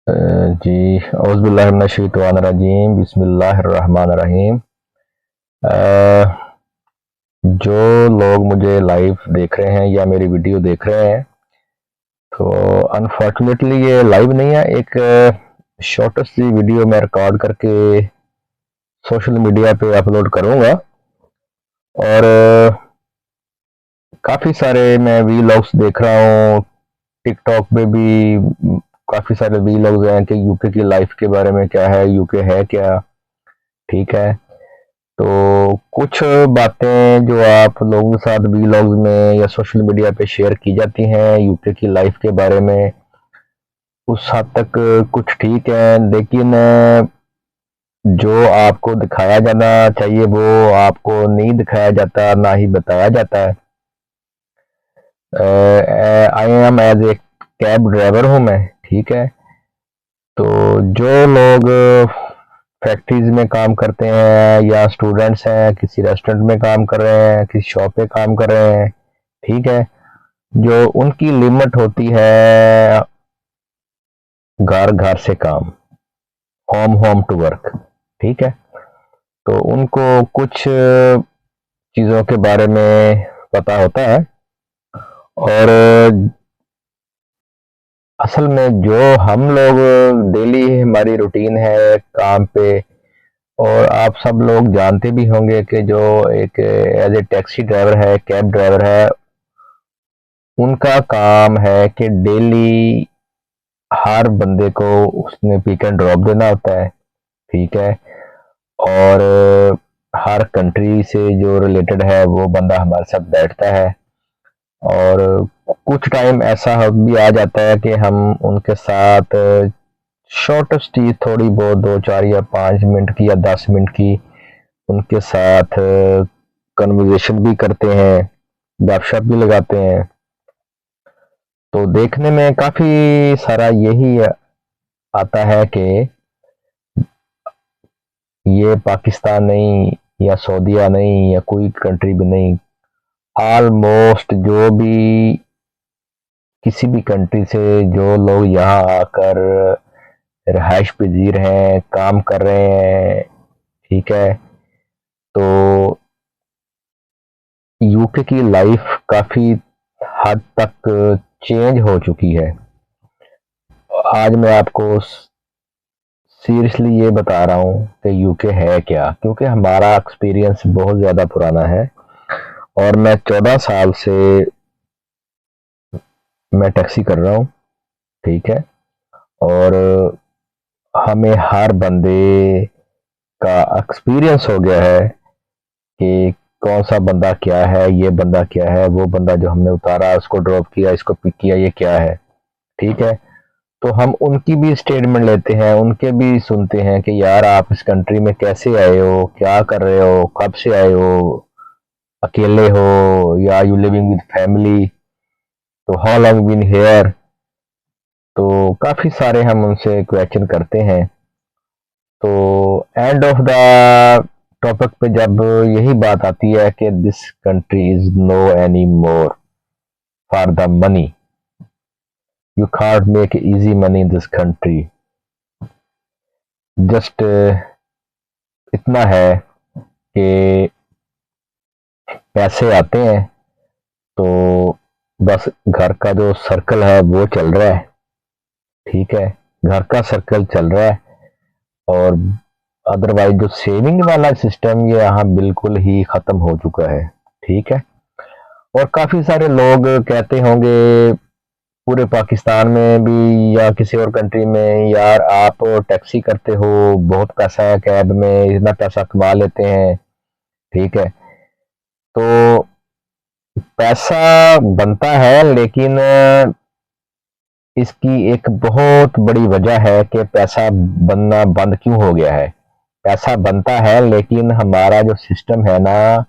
जी औज़ुबिल्लाहिमिनश्शैतानिर्रजीम बिस्मिल्लाहिर्रहमानिर्रहीम। जो लोग मुझे लाइव देख रहे हैं या मेरी वीडियो देख रहे हैं, तो अनफॉर्चुनेटली ये लाइव नहीं है, एक शॉर्टेस्ट सी वीडियो मैं रिकॉर्ड करके सोशल मीडिया पे अपलोड करूँगा। और काफ़ी सारे मैं वीलॉग्स देख रहा हूँ, टिकटॉक पे भी काफ़ी सारे वीलॉग्स हैं कि यूके की लाइफ के बारे में क्या है, यूके है क्या, ठीक है। तो कुछ बातें जो आप लोगों के साथ वीलॉग्स में या सोशल मीडिया पे शेयर की जाती हैं यूके की लाइफ के बारे में, उस हद तक कुछ ठीक है, लेकिन जो आपको दिखाया जाना चाहिए वो आपको नहीं दिखाया जाता, ना ही बताया जाता है। I am as a cab driver हूँ मैं, ठीक है। तो जो लोग फैक्ट्रीज में काम करते हैं या स्टूडेंट्स हैं, किसी रेस्टोरेंट में काम कर रहे हैं, किसी शॉप पे काम कर रहे हैं, ठीक है, जो उनकी लिमिट होती है घर घर से काम, होम होम टू वर्क, ठीक है। तो उनको कुछ चीज़ों के बारे में पता होता है। और असल में जो हम लोग डेली हमारी रूटीन है काम पे, और आप सब लोग जानते भी होंगे कि जो एक एज ए टैक्सी ड्राइवर है, कैब ड्राइवर है, उनका काम है कि डेली हर बंदे को उसने पिक एंड ड्रॉप देना होता है, ठीक है। और हर कंट्री से जो रिलेटेड है वो बंदा हमारे साथ बैठता है। और कुछ टाइम ऐसा भी आ जाता है कि हम उनके साथ शॉर्टेस्ट चीज थोड़ी बहुत 2 4 या 5 मिनट की या 10 मिनट की उनके साथ कन्वर्सेशन भी करते हैं, गपशप भी लगाते हैं। तो देखने में काफी सारा यही आता है कि ये पाकिस्तान नहीं या सऊदीया नहीं या कोई कंट्री भी नहीं, ऑलमोस्ट जो भी किसी भी कंट्री से जो लोग यहाँ आकर रिहाइश पजीर हैं, काम कर रहे हैं, ठीक है। तो यूके की लाइफ काफी हद तक चेंज हो चुकी है। आज मैं आपको सीरियसली ये बता रहा हूँ कि यूके है क्या, क्योंकि हमारा एक्सपीरियंस बहुत ज़्यादा पुराना है। और मैं 14 साल से मैं टैक्सी कर रहा हूँ, ठीक है। और हमें हर बंदे का एक्सपीरियंस हो गया है कि कौन सा बंदा क्या है, ये बंदा क्या है, वो बंदा जो हमने उतारा, उसको ड्रॉप किया, इसको पिक किया, ये क्या है, ठीक है। तो हम उनकी भी स्टेटमेंट लेते हैं, उनके भी सुनते हैं कि यार आप इस कंट्री में कैसे आए हो, क्या कर रहे हो, कब से आए हो, अकेले हो या यू लिविंग विद फैमिली, तो हाउ लॉन्ग बीन हेयर। तो काफ़ी सारे हम उनसे क्वेश्चन करते हैं। तो एंड ऑफ द टॉपिक पे जब यही बात आती है कि this country is no any more for the money, you can't make easy money in this country, just इतना है कि पैसे आते हैं तो बस घर का जो सर्कल है वो चल रहा है, ठीक है, घर का सर्कल चल रहा है। और अदरवाइज जो सेविंग वाला सिस्टम ये यहाँ बिल्कुल ही खत्म हो चुका है, ठीक है। और काफी सारे लोग कहते होंगे पूरे पाकिस्तान में भी या किसी और कंट्री में, यार आप टैक्सी करते हो, बहुत पैसा है कैब में, इतना पैसा कमा लेते हैं, ठीक है। तो पैसा बनता है, लेकिन इसकी एक बहुत बड़ी वजह है कि पैसा बनना बंद क्यों हो गया है। पैसा बनता है लेकिन हमारा जो सिस्टम है ना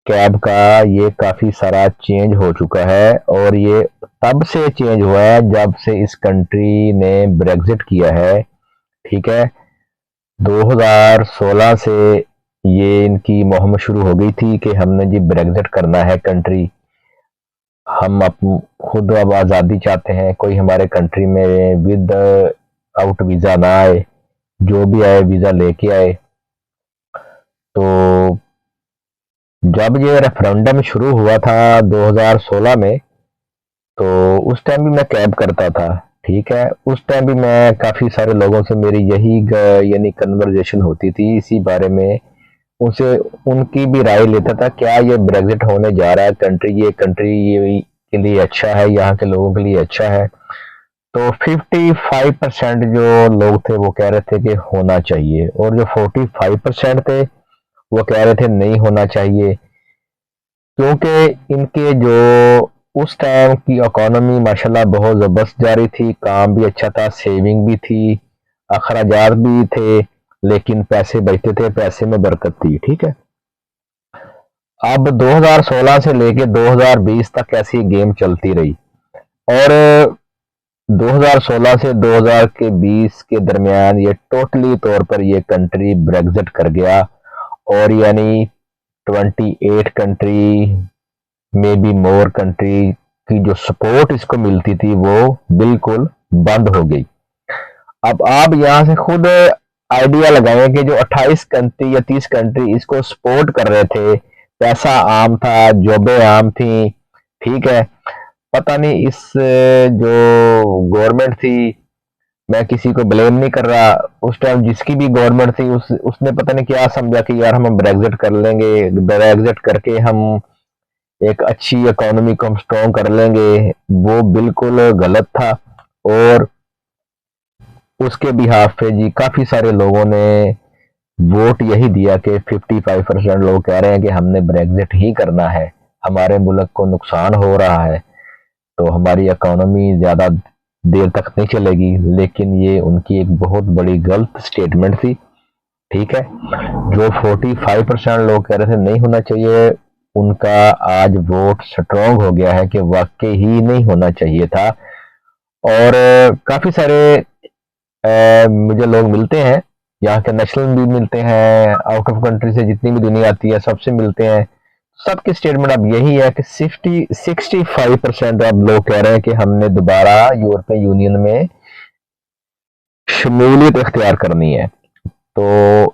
कैब का, ये काफी सारा चेंज हो चुका है। और ये तब से चेंज हुआ है जब से इस कंट्री ने ब्रेग्जिट किया है, ठीक है। 2016 से ये इनकी मुहिम शुरू हो गई थी कि हमने जी ब्रेग्जिट करना है कंट्री, हम खुद अब आज़ादी चाहते हैं, कोई हमारे कंट्री में विद आउट वीज़ा ना आए, जो भी आए वीज़ा लेके आए। तो जब ये रेफरेंडम शुरू हुआ था 2016 में, तो उस टाइम भी मैं कैब करता था, ठीक है। उस टाइम भी मैं काफ़ी सारे लोगों से मेरी यही यानी कन्वर्जेशन होती थी इसी बारे में। उनसे उनकी भी राय लेता था, क्या ये ब्रेग्जिट होने जा रहा है, कंट्री ये के लिए अच्छा है, यहाँ के लोगों के लिए अच्छा है। तो 55% जो लोग थे वो कह रहे थे कि होना चाहिए, और जो 45% थे वो कह रहे थे नहीं होना चाहिए, क्योंकि इनके जो उस टाइम की इकोनॉमी माशाल्लाह बहुत ज़बरदस्त जा रही थी, काम भी अच्छा था, सेविंग भी थी, अखराजात भी थे, लेकिन पैसे बचते थे, पैसे में बरकत थी, ठीक है। अब 2016 से लेके 2020 तक ऐसी गेम चलती रही, और 2016 से 2020 के दरमियान ये टोटली तौर पर ये कंट्री ब्रेग्जिट कर गया, और यानी 28 कंट्री में बी मोर कंट्री की जो सपोर्ट इसको मिलती थी वो बिल्कुल बंद हो गई। अब आप यहाँ से खुद आइडिया लगाएं कि जो 28 कंट्री या 30 कंट्री इसको सपोर्ट कर रहे थे, पैसा आम था, जॉबें आम थी, ठीक है। पता नहीं इस जो गवर्नमेंट थी, मैं किसी को ब्लेम नहीं कर रहा, उस टाइम जिसकी भी गवर्नमेंट थी उसने पता नहीं क्या समझा कि यार हम ब्रेग्जिट कर लेंगे, ब्रेग्जिट करके हम एक अच्छी इकोनॉमी को हम स्ट्रॉन्ग कर लेंगे। वो बिल्कुल गलत था, और उसके बिहाफ पे जी काफ़ी सारे लोगों ने वोट यही दिया कि 55% लोग कह रहे हैं कि हमने ब्रेग्जिट ही करना है, हमारे मुल्क को नुकसान हो रहा है, तो हमारी इकोनॉमी ज़्यादा देर तक नहीं चलेगी। लेकिन ये उनकी एक बहुत बड़ी गलत स्टेटमेंट थी, ठीक है। जो 45% लोग कह रहे थे नहीं होना चाहिए, उनका आज वोट स्ट्रॉन्ग हो गया है कि वाकई ही नहीं होना चाहिए था। और काफ़ी सारे मुझे लोग मिलते हैं, यहाँ के नेशनल भी मिलते हैं, आउट ऑफ कंट्री से जितनी भी दुनिया आती है सबसे मिलते हैं। सबकी स्टेटमेंट अब यही है कि 65% अब लोग कह रहे हैं कि हमने दोबारा यूरोपियन यूनियन में शमूलियत इख्तियार करनी है। तो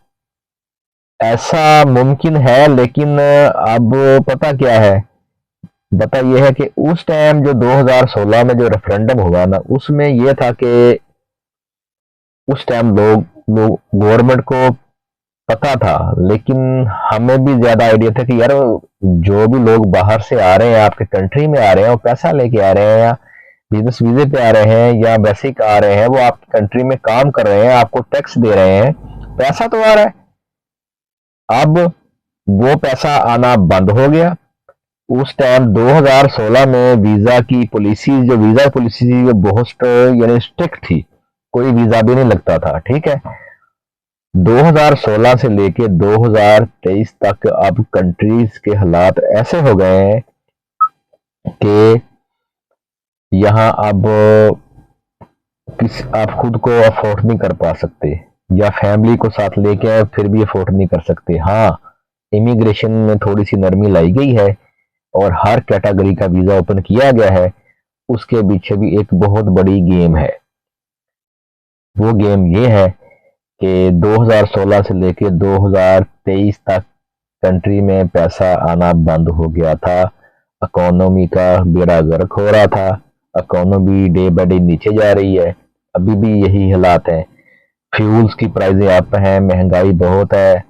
ऐसा मुमकिन है, लेकिन अब पता क्या है, पता यह है कि उस टाइम जो 2016 में जो रेफरेंडम हुआ ना, उसमें यह था कि उस टाइम लोग गवर्नमेंट को पता था, लेकिन हमें भी ज्यादा आइडिया था कि यार जो भी लोग बाहर से आ रहे हैं, आपके कंट्री में आ रहे हैं, वो पैसा लेके आ रहे हैं, या बिजनेस वीजे पे आ रहे हैं, या बेसिक आ रहे हैं, वो आपकी कंट्री में काम कर रहे हैं, आपको टैक्स दे रहे हैं, पैसा तो आ रहा है। अब वो पैसा आना बंद हो गया। उस टाइम 2016 में वीजा की पॉलिसी, जो वीजा पॉलिसी थी वो बहुत यानी स्ट्रिक्ट थी, कोई वीजा भी नहीं लगता था, ठीक है। 2016 से लेके 2023 तक अब कंट्रीज के हालात ऐसे हो गए हैं कि यहाँ अब आप खुद को अफोर्ड नहीं कर पा सकते, या फैमिली को साथ लेके आए फिर भी अफोर्ड नहीं कर सकते। हाँ, इमिग्रेशन में थोड़ी सी नरमी लाई गई है, और हर कैटेगरी का वीजा ओपन किया गया है। उसके पीछे भी एक बहुत बड़ी गेम है। वो गेम ये है कि 2016 से लेके 2023 तक कंट्री में पैसा आना बंद हो गया था, इकोनॉमी का बेड़ा गर्क हो रहा था, इकोनॉमी डे बाय डे नीचे जा रही है, अभी भी यही हालात हैं। फ्यूल्स की प्राइसें अप हैं, महंगाई बहुत है,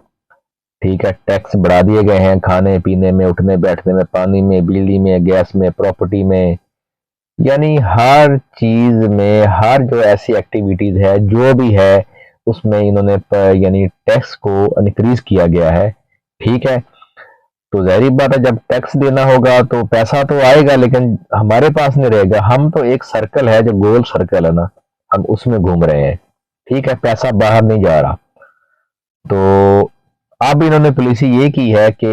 ठीक है। टैक्स बढ़ा दिए गए हैं खाने पीने में, उठने बैठने में, पानी में, बिजली में, गैस में, प्रॉपर्टी में, यानी हर चीज में, हर जो ऐसी एक्टिविटीज है जो भी है उसमें इन्होंने यानी टैक्स को इंक्रीज किया गया है, ठीक है। तो जाहिर बात है, जब टैक्स देना होगा तो पैसा तो आएगा, लेकिन हमारे पास नहीं रहेगा। हम तो एक सर्कल है, जो गोल सर्कल है ना, हम उसमें घूम रहे हैं, ठीक है, पैसा बाहर नहीं जा रहा। तो अब इन्होंने पॉलिसी ये की है कि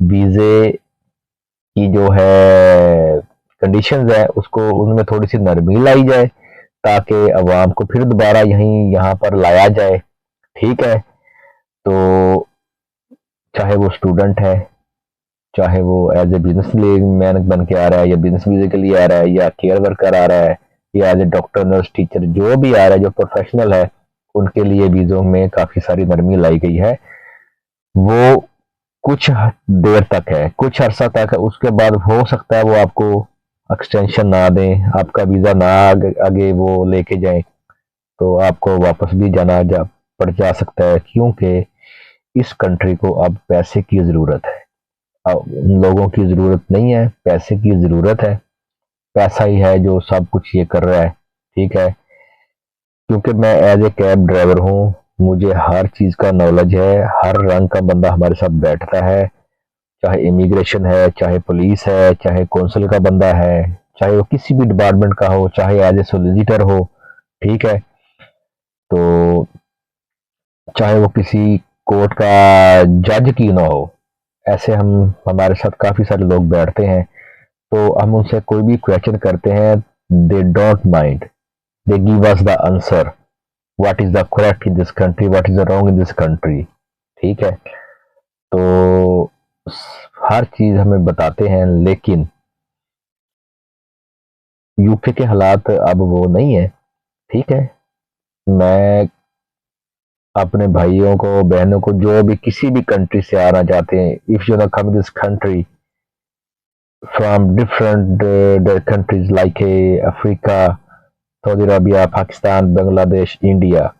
वीजे की जो है कंडीशंस है उसको उनमें थोड़ी सी नरमी लाई जाए, ताकि अवाम को फिर दोबारा यहाँ पर लाया जाए, ठीक है। तो चाहे वो स्टूडेंट है, चाहे वो एज ए बिजनेस मैन बन के आ रहा है, या बिजनेस वीजे के लिए आ रहा है, या केयर वर्कर आ रहा है, या as a doctor, nurse, teacher, जो भी आ रहा है, जो प्रोफेशनल है, उनके लिए वीज़ों में काफ़ी सारी नरमी लाई गई है। वो कुछ देर तक है, कुछ अरसा तक है, उसके बाद हो सकता है वो आपको एक्सटेंशन ना दें, आपका वीज़ा ना आगे वो लेके जाएं, तो आपको वापस भी पड़ जा सकता है, क्योंकि इस कंट्री को अब पैसे की ज़रूरत है। अब उन लोगों की ज़रूरत नहीं है, पैसे की ज़रूरत है। पैसा ही है जो सब कुछ ये कर रहा है, ठीक है। क्योंकि मैं एज ए कैब ड्राइवर हूँ, मुझे हर चीज़ का नॉलेज है, हर रंग का बंदा हमारे साथ बैठता है, चाहे इमिग्रेशन है, चाहे पुलिस है, चाहे कौंसिल का बंदा है, चाहे वो किसी भी डिपार्टमेंट का हो, चाहे एज ए सोलिसिटर हो, ठीक है। तो चाहे वो किसी कोर्ट का जज क्यों ना हो, ऐसे हमारे साथ काफ़ी सारे लोग बैठते हैं, तो हम उनसे कोई भी क्वेश्चन करते हैं, they don't mind, they give us the answer, what is the correct in this country, what is the wrong in this country, ठीक है। तो हर चीज़ हमें बताते हैं, लेकिन यूके के हालात अब वो नहीं है, ठीक है। मैं अपने भाइयों को, बहनों को, जो भी किसी भी कंट्री से आना चाहते हैं, if you come this country from different countries like Africa, Saudi Arabia, Pakistan, Bangladesh, India,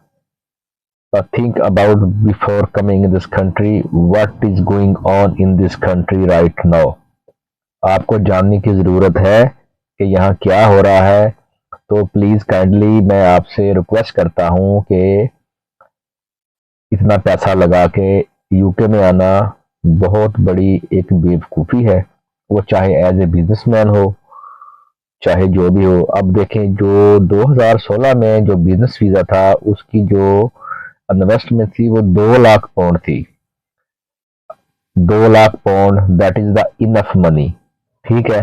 think about before coming in this country, what is going on in this country right now। आपको जानने की ज़रूरत है कि यहाँ क्या हो रहा है। तो प्लीज़ काइंडली मैं आपसे रिक्वेस्ट करता हूँ कि इतना पैसा लगा के यूके में आना बहुत बड़ी एक बेवकूफ़ी है, वो चाहे एज ए बिजनेसमैन हो, चाहे जो भी हो। अब देखें, जो 2016 में जो बिजनेस वीज़ा था, उसकी जो इन्वेस्टमेंट थी वो 2 लाख पाउंड थी। 2 lakh pound, that is the enough money, ठीक है।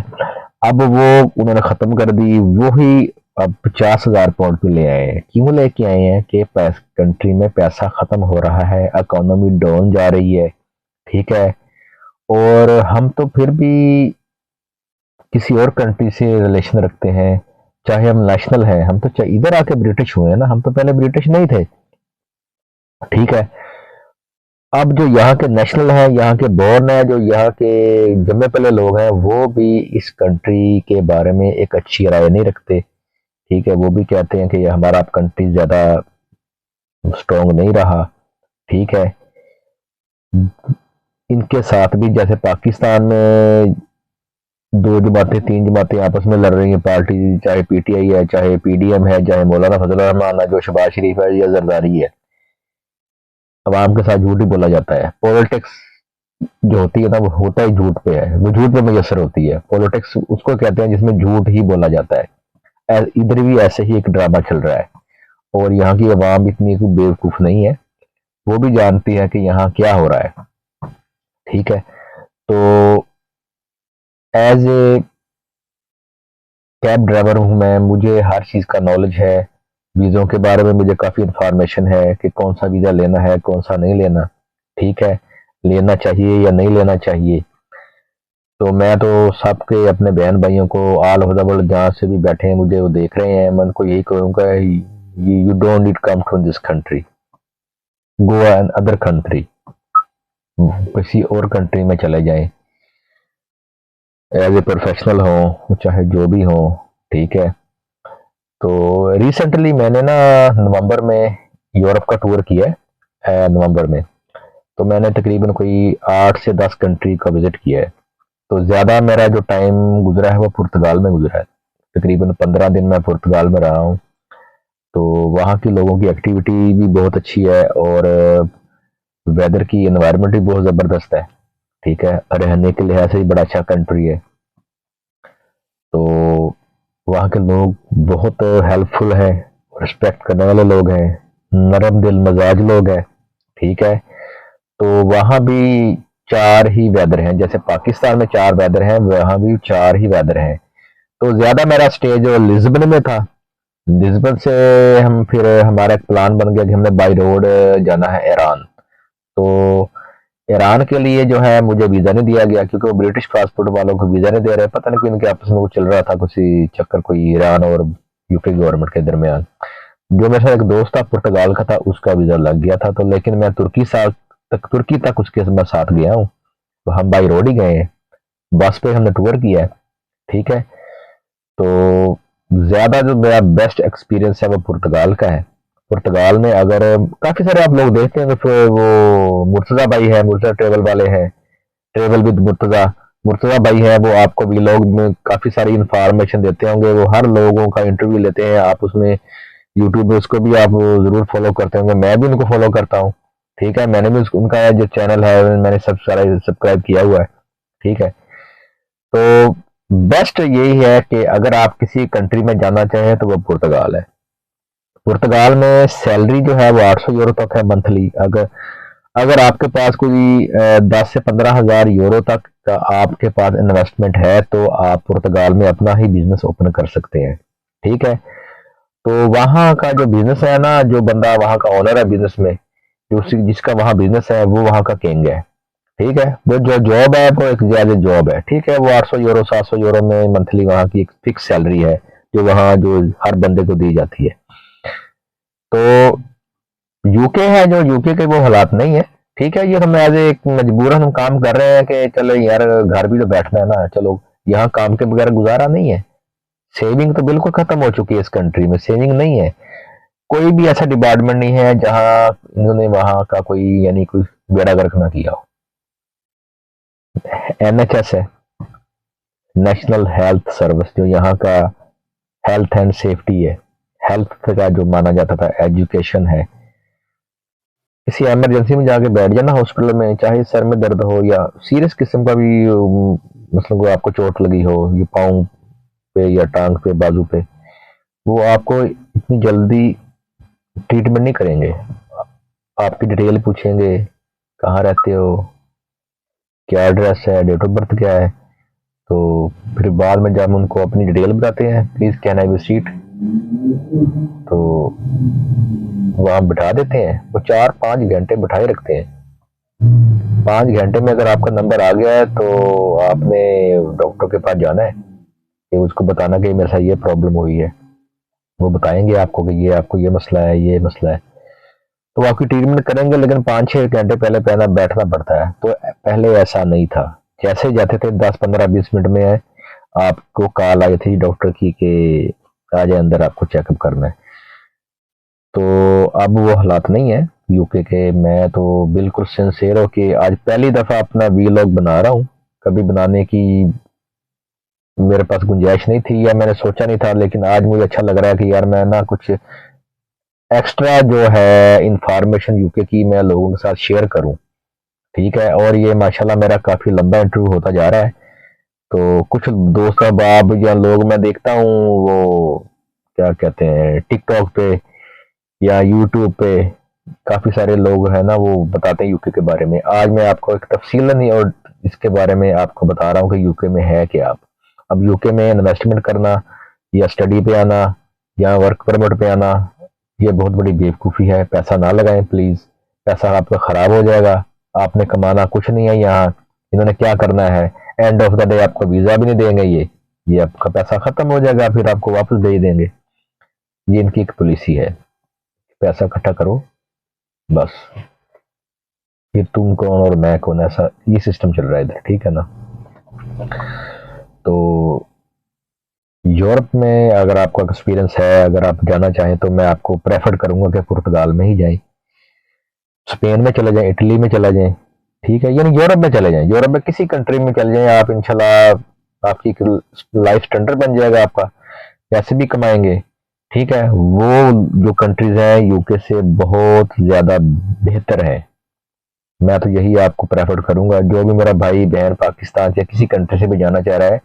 अब वो उन्होंने ख़त्म कर दी, वो ही अब 50,000 पाउंड पे ले आए हैं। क्यों लेके आए हैं कि कंट्री में पैसा ख़त्म हो रहा है, इकोनॉमी डाउन जा रही है, ठीक है। और हम तो फिर भी किसी और कंट्री से रिलेशन रखते हैं, चाहे हम नेशनल हैं, हम तो इधर आके ब्रिटिश हुए हैं ना, हम तो पहले ब्रिटिश नहीं थे, ठीक है। अब जो यहाँ के नेशनल हैं, यहाँ के बोर्न है, जो यहाँ के जम्मे पले लोग हैं, वो भी इस कंट्री के बारे में एक अच्छी राय नहीं रखते, ठीक है। वो भी कहते हैं कि ये हमारा कंट्री ज़्यादा स्ट्रॉन्ग नहीं रहा, ठीक है। इनके साथ भी जैसे पाकिस्तान में 2 जमातें 3 जमातें आपस में लड़ रही हैं, पार्टी चाहे पीटीआई है, चाहे पीडीएम है, चाहे मौलाना फजल रहमान है, जो शहबाज शरीफ है, या जरदारी है, अवाम के साथ झूठ ही बोला जाता है। पॉलिटिक्स जो होती है ना, वो होता ही झूठ पे है, वो झूठ पे मुयसर होती है। पॉलिटिक्स उसको कहते हैं जिसमें झूठ ही बोला जाता है। इधर भी ऐसे ही एक ड्रामा चल रहा है, और यहाँ की अवाम इतनी बेवकूफ़ नहीं है, वो भी जानती है कि यहाँ क्या हो रहा है, ठीक है। तो एज ए कैब ड्राइवर हूँ मैं, मुझे हर चीज़ का नॉलेज है, वीज़ों के बारे में मुझे काफ़ी इंफॉर्मेशन है कि कौन सा वीज़ा लेना है, कौन सा नहीं लेना, ठीक है, लेना चाहिए या नहीं लेना चाहिए। तो मैं तो सबके अपने बहन भाइयों को ऑल ओवर द वर्ल्ड जहाँ से भी बैठे हैं, मुझे वो देख रहे हैं, मैं उनको यही कहूँगा, you don't need come to this country, go another country, किसी और कंट्री में चले जाएं, एज ए प्रोफेशनल हो, चाहे जो भी हो, ठीक है। तो रिसेंटली मैंने ना नवंबर में यूरोप का टूर किया है, नवंबर में। तो मैंने तकरीबन कोई 8 से 10 कंट्री का विज़िट किया है। तो ज़्यादा मेरा जो टाइम गुजरा है वो पुर्तगाल में गुजरा है, तकरीबन 15 दिन मैं पुर्तगाल में रहा हूँ। तो वहाँ के लोगों की एक्टिविटी भी बहुत अच्छी है, और वेदर की एनवायरनमेंट भी बहुत ज़बरदस्त है, ठीक है। रहने के लिहाज से भी बड़ा अच्छा कंट्री है। तो वहाँ के लोग बहुत हेल्पफुल हैं, रिस्पेक्ट करने वाले लोग हैं, नरम दिल मजाज लोग हैं, ठीक है। तो वहाँ भी 4 ही वेदर हैं, जैसे पाकिस्तान में 4 वेदर हैं, वहाँ भी 4 ही वेदर हैं। तो ज़्यादा मेरा स्टे जो लिस्बन में था, लिस्बन से हम फिर हमारा एक प्लान बन गया कि हमने बाई रोड जाना है ईरान। तो ईरान के लिए जो है मुझे वीज़ा नहीं दिया गया, क्योंकि वो ब्रिटिश पासपोर्ट वालों को वीज़ा नहीं दे रहे, पता नहीं कोई इनके आपस में कुछ चल रहा था, कुछ चक्कर, कोई ईरान और यूके गवर्नमेंट के दरमियान। जो मेरे साथ एक दोस्त था पुर्तगाल का था, उसका वीज़ा लग गया था, तो लेकिन मैं तुर्की तक उसके मैं साथ गया हूँ। तो हम बाई रोड ही गए हैं, बस पे हमने टूर किया है। ठीक है, तो ज़्यादा जो मेरा बेस्ट एक्सपीरियंस है वो पुर्तगाल का है। पुर्तगाल में अगर काफ़ी सारे आप लोग देखते हैं तो फिर वो मुर्तज़ा भाई है, मुर्तज़ा ट्रेवल वाले हैं, ट्रेवल विद मुर्तज़ा, मुर्तज़ा भाई है, वो आपको व्लॉग में काफ़ी सारी इंफॉर्मेशन देते होंगे, वो हर लोगों का इंटरव्यू लेते हैं, आप उसमें यूट्यूब पे उसको भी आप ज़रूर फॉलो करते होंगे, मैं भी उनको फॉलो करता हूँ। ठीक है, मैंने भी उनका जो चैनल है मैंने सब सारा सब्सक्राइब किया हुआ है। ठीक है, तो बेस्ट यही है कि अगर आप किसी कंट्री में जाना चाहें तो वो पुर्तगाल है। पुर्तगाल में सैलरी जो है वो 800 यूरो तक है मंथली। अगर अगर आपके पास कोई 10 से 15 हज़ार यूरो तक का आपके पास इन्वेस्टमेंट है तो आप पुर्तगाल में अपना ही बिजनेस ओपन कर सकते हैं। ठीक है, तो वहाँ का जो बिजनेस है ना, जो बंदा वहाँ का ओनर है बिजनेस में, जो जिसका वहाँ बिजनेस है वो वहाँ का किंग है। ठीक है, वो जो जॉब है वो एक ज्यादा जॉब है। ठीक है, वो 800 यूरो 700 यूरो में मंथली वहाँ की एक फिक्स सैलरी है, जो वहाँ जो हर बंदे को दी जाती है। तो यूके है, जो यूके के वो हालात नहीं है। ठीक है, ये हम एज एक मजबूरन हम काम कर रहे हैं कि चलो यार घर भी तो बैठना है ना, चलो यहाँ काम के बगैर गुजारा नहीं है। सेविंग तो बिल्कुल खत्म हो चुकी है इस कंट्री में, सेविंग नहीं है। कोई भी ऐसा डिपार्टमेंट नहीं है जहाँ इन्होंने वहाँ का कोई यानी कोई बेड़ा गर्क ना किया हो। एनएचएस है, नेशनल हेल्थ सर्विस, जो यहाँ का हेल्थ एंड सेफ्टी है, हेल्थ का जो माना जाता था, एजुकेशन है। किसी इमरजेंसी में जाके बैठ जाना हॉस्पिटल में, चाहे सर में दर्द हो या सीरियस किस्म का भी मतलब को आपको चोट लगी हो, ये पाँव पे या टांग पे बाजू पे, वो आपको इतनी जल्दी ट्रीटमेंट नहीं करेंगे। आपकी डिटेल पूछेंगे, कहाँ रहते हो, क्या एड्रेस है, डेट ऑफ बर्थ क्या है। तो फिर बाद में जब उनको अपनी डिटेल बताते हैं, प्लीज कैन आई विजिट, तो वहाँ बिठा देते हैं। वो 4-5 घंटे बिठाए रखते हैं। 5 घंटे में अगर आपका नंबर आ गया है तो आपने डॉक्टर के पास जाना है, कि उसको बताना कि मेरे साथ ये प्रॉब्लम हुई है। वो बताएंगे आपको कि ये आपको ये मसला है, ये मसला है, तो वो आपकी ट्रीटमेंट करेंगे। लेकिन 5-6 घंटे पहले पहना बैठना पड़ता है। तो पहले ऐसा नहीं था, जैसे जाते थे 10-15-20 मिनट में है, आपको कॉल आई थी डॉक्टर की कि आ जाए अंदर, आपको चेकअप करना है। तो अब वो हालात नहीं है यूके के। मैं तो बिल्कुल सिंसेर हो कि आज पहली दफ़ा अपना वीलॉग बना रहा हूँ। कभी बनाने की मेरे पास गुंजाइश नहीं थी या मैंने सोचा नहीं था, लेकिन आज मुझे अच्छा लग रहा है कि यार मैं ना कुछ एक्स्ट्रा जो है इंफॉर्मेशन यूके की मैं लोगों के साथ शेयर करूं। ठीक है, और ये माशाल्लाह मेरा काफ़ी लंबा इंटरव्यू होता जा रहा है। तो कुछ दोस्त अहबाब या लोग मैं देखता हूँ, वो क्या कहते हैं, टिकटॉक पे या यूट्यूब पे काफ़ी सारे लोग हैं ना, वो बताते हैं यूके के बारे में। आज मैं आपको एक तफसीलन और इसके बारे में आपको बता रहा हूँ कि यूके में है क्या। आप अब यूके में इन्वेस्टमेंट करना या स्टडी पे आना या वर्क परमिट पे आना, ये बहुत बड़ी बेवकूफ़ी है। पैसा ना लगाएं प्लीज़, पैसा आपका ख़राब हो जाएगा। आपने कमाना कुछ नहीं है यहाँ। इन्होंने क्या करना है, एंड ऑफ द डे आपको वीज़ा भी नहीं देंगे, ये आपका पैसा ख़त्म हो जाएगा, फिर आपको वापस भेज देंगे। ये इनकी एक पॉलिसी है, पैसा इकट्ठा करो बस, फिर तुम कौन और मैं कौन, ऐसा ये सिस्टम चल रहा है इधर। ठीक है ना। तो यूरोप में अगर आपका एक्सपीरियंस है, अगर आप जाना चाहें, तो मैं आपको प्रेफर करूंगा कि पुर्तगाल में ही जाएं, स्पेन में चले जाएं, इटली में चला जाएं। ठीक है, यानी यूरोप में चले जाएं, यूरोप में किसी कंट्री में चले जाएं आप, इंशाल्लाह आपकी लाइफ स्टैंडर्ड बन जाएगा आपका, पैसे भी कमाएंगे। ठीक है, वो जो कंट्रीज हैं यूके से बहुत ज़्यादा बेहतर है। मैं तो यही आपको प्रेफर करूंगा। जो भी मेरा भाई बहन पाकिस्तान से किसी कंट्री से भी जाना चाह रहा है,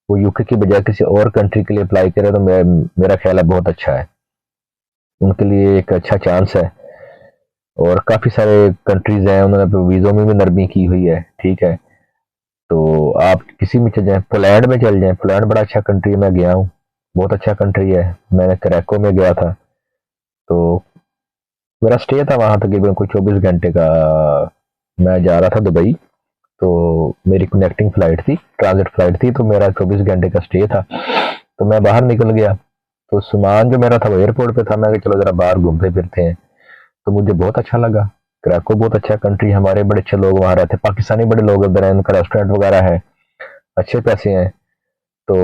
वो यूके की बजाय किसी और कंट्री के लिए अप्लाई करे, तो मेरा ख्याल है बहुत अच्छा है, उनके लिए एक अच्छा चांस है। और काफ़ी सारे कंट्रीज हैं, उन्होंने वीज़ों में भी नरमी की हुई है। ठीक है, तो आप किसी में चल जाएं, पोलैंड में चल जाएं, पोलैंड बड़ा अच्छा कंट्री है, मैं गया हूँ, बहुत अच्छा कंट्री है। मैंने क्रैको में गया था, तो मेरा स्टे था वहाँ तकरीबन कोई 24 घंटे का। मैं जा रहा था दुबई, तो मेरी कनेक्टिंग फ़्लाइट थी, ट्रांजिट फ़्लाइट थी, तो मेरा 24 घंटे का स्टे था। तो मैं बाहर निकल गया, तो सामान जो मेरा था वो एयरपोर्ट पे था, मैं कहा चलो ज़रा बाहर घूमते फिरते हैं। तो मुझे बहुत अच्छा लगा। कराको बहुत अच्छा कंट्री, हमारे बड़े अच्छे लोग वहाँ रहते हैं, पाकिस्तानी बड़े लोग उधर हैं, उनका रेस्टोरेंट वगैरह है, अच्छे पैसे हैं। तो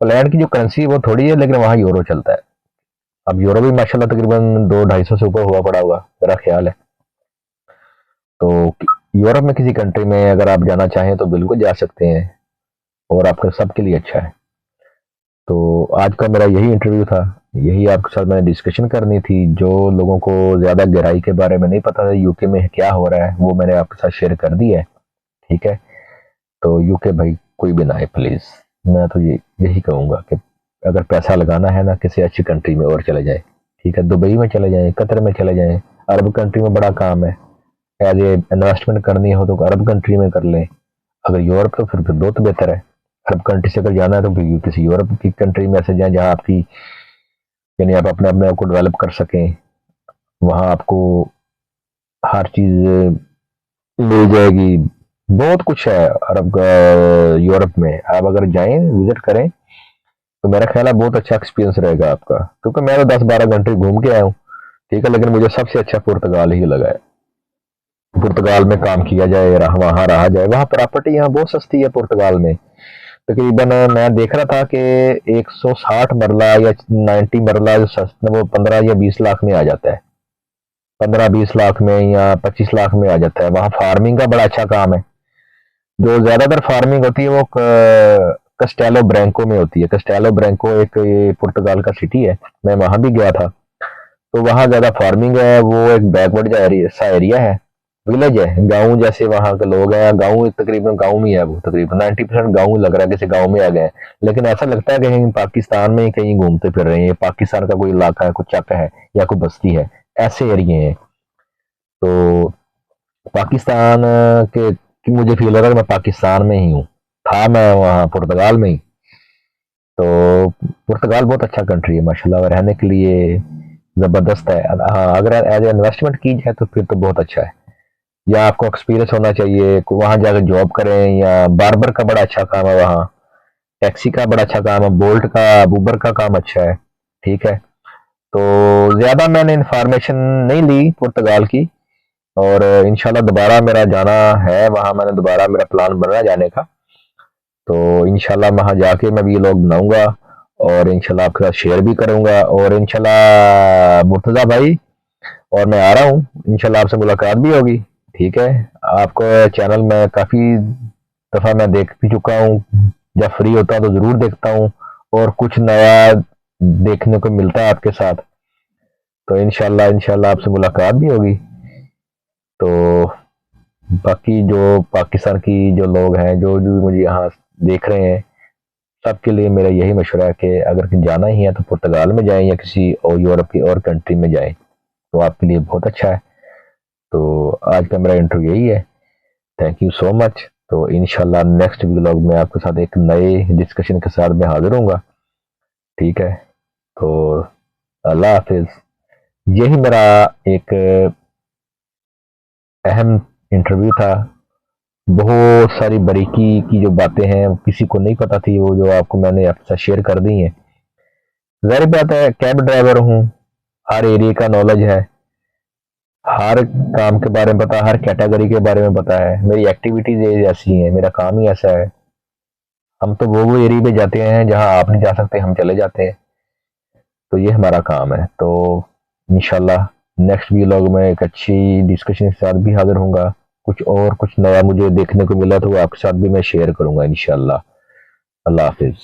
पोलैंड की जो करेंसी है वो थोड़ी है, लेकिन वहाँ यूरो चलता है। अब यूरो भी माशाल्लाह तकरीबन 200-250 से ऊपर हुआ पड़ा होगा, मेरा ख्याल है। तो यूरोप में किसी कंट्री में अगर आप जाना चाहें तो बिल्कुल जा सकते हैं, और आपके सबके लिए अच्छा है। तो आज का मेरा यही इंटरव्यू था, यही आपके साथ मैंने डिस्कशन करनी थी। जो लोगों को ज़्यादा गहराई के बारे में नहीं पता था यूके में क्या हो रहा है, वो मैंने आपके साथ शेयर कर दी है। ठीक है, तो यूके भाई कोई भी ना आए प्लीज़। मैं तो यही कहूँगा कि अगर पैसा लगाना है ना, किसी अच्छी कंट्री में और चले जाए। ठीक है, दुबई में चले जाएं, कतर में चले जाएं, अरब कंट्री में बड़ा काम है। एज ए इन्वेस्टमेंट करनी हो तो अरब कंट्री में कर लें। अगर यूरोप तो फिर बहुत बेहतर है। अरब कंट्री से अगर जाना है तो फिर किसी यूरोप की कंट्री में ऐसे जाएं जहाँ आपकी, यानी आप अपने अपने आप को डेवलप कर सकें। वहाँ आपको हर चीज़ मिल जाएगी, बहुत कुछ है अरब यूरोप में। आप अगर जाएं, विजिट करें, तो मेरा ख्याल है बहुत अच्छा एक्सपीरियंस रहेगा आपका, क्योंकि मैं तो 10-12 घंटे घूम के आया हूँ। ठीक है, लेकिन मुझे सबसे अच्छा पुर्तगाल ही लगा है। पुर्तगाल में काम किया जाए, वहाँ रहा जाए, वहाँ प्रॉपर्टी यहाँ बहुत सस्ती है पुर्तगाल में। तकरीबन मैं देख रहा था कि 160 मरला या 90 मरला जो सस्ता वो 15 या 20 लाख में आ जाता है, 15-20 लाख में या 25 लाख में आ जाता है। वहाँ फार्मिंग का बड़ा अच्छा काम है। जो ज्यादातर फार्मिंग होती है वो कस्टेलो ब्रैंको में होती है। कस्टेलो ब्रैंको एक ये पुर्तगाल का सिटी है, मैं वहां भी गया था। तो वहाँ ज्यादा फार्मिंग है, वो एक बैकवर्ड सा एरिया है, विलेज है, गांव जैसे वहाँ के लोग हैं। गांव तकरीबन गांव में है, वो तकरीबन 90% गांव लग रहा है, किसी गांव में आ गए। लेकिन ऐसा लगता है कि कहीं पाकिस्तान में ही कहीं घूमते फिर रहे हैं, पाकिस्तान का कोई इलाका है, कुछ चक है या कोई बस्ती है, ऐसे एरिए हैं। तो पाकिस्तान के कि मुझे फील हो रहा है कि मैं पाकिस्तान में ही हूँ, था मैं वहाँ पुर्तगाल में ही। तो पुर्तगाल बहुत अच्छा कंट्री है माशाल्लाह, रहने के लिए ज़बरदस्त है। हाँ, अगर एज ए इन्वेस्टमेंट की जाए तो फिर तो बहुत अच्छा है। या आपको एक्सपीरियंस होना चाहिए, वहाँ जाकर जॉब करें, या बार्बर का बड़ा अच्छा काम है वहाँ, टैक्सी का बड़ा अच्छा काम है, बोल्ट का, उबर का काम अच्छा है। ठीक है, तो ज़्यादा मैंने इंफॉर्मेशन नहीं ली पुर्तगाल की, और इंशाल्लाह दोबारा मेरा जाना है वहाँ, मैंने दोबारा मेरा प्लान बन रहा है जाने का। तो इंशाल्लाह वहाँ जाके मैं भी ये लोग बनाऊंगा, और इंशाल्लाह आपके साथ शेयर भी करूंगा। और इंशाल्लाह मुर्तज़ा भाई, और मैं आ रहा हूँ, इंशाल्लाह आपसे मुलाकात भी होगी। ठीक है, आपको चैनल में काफ़ी दफ़ा मैं देख भी चुका हूँ, जब फ्री होता हूँ तो ज़रूर देखता हूँ, और कुछ नया देखने को मिलता है आपके साथ। तो इंशाल्लाह इंशाल्लाह आपसे मुलाकात भी होगी। तो बाकी जो पाकिस्तान की जो लोग हैं, जो जो मुझे यहाँ देख रहे हैं, सबके लिए मेरा यही मशवरा है कि अगर कहीं जाना ही है तो पुर्तगाल में जाएं, या किसी और यूरोप की और कंट्री में जाएं, तो आपके लिए बहुत अच्छा है। तो आज का मेरा इंटरव्यू यही है। Thank you so much. तो इंशाल्लाह नेक्स्ट व्लॉग में आपके साथ एक नए डिस्कशन के साथ मैं हाजिर हूँगा। ठीक है, तो अल्लाह हाफिज। यही मेरा एक अहम इंटरव्यू था। बहुत सारी बारीकी की जो बातें हैं किसी को नहीं पता थी, वो जो आपको मैंने आपके साथ शेयर कर दी हैं। जाहिर बात है, कैब ड्राइवर हूँ, हर एरिया का नॉलेज है, हर काम के बारे में पता, हर कैटेगरी के बारे में पता है। मेरी एक्टिविटीज ऐसी हैं, मेरा काम ही ऐसा है। हम तो वो एरिया पे जाते हैं जहाँ आप नहीं जा सकते, हम चले जाते हैं। तो ये हमारा काम है। तो इंशाल्लाह नेक्स्ट व्लॉग में एक अच्छी डिस्कशन के साथ भी हाजिर होऊंगा। कुछ नया मुझे देखने को मिला तो वो आपके साथ भी मैं शेयर करूंगा इंशाल्लाह। अल्लाह हाफिज।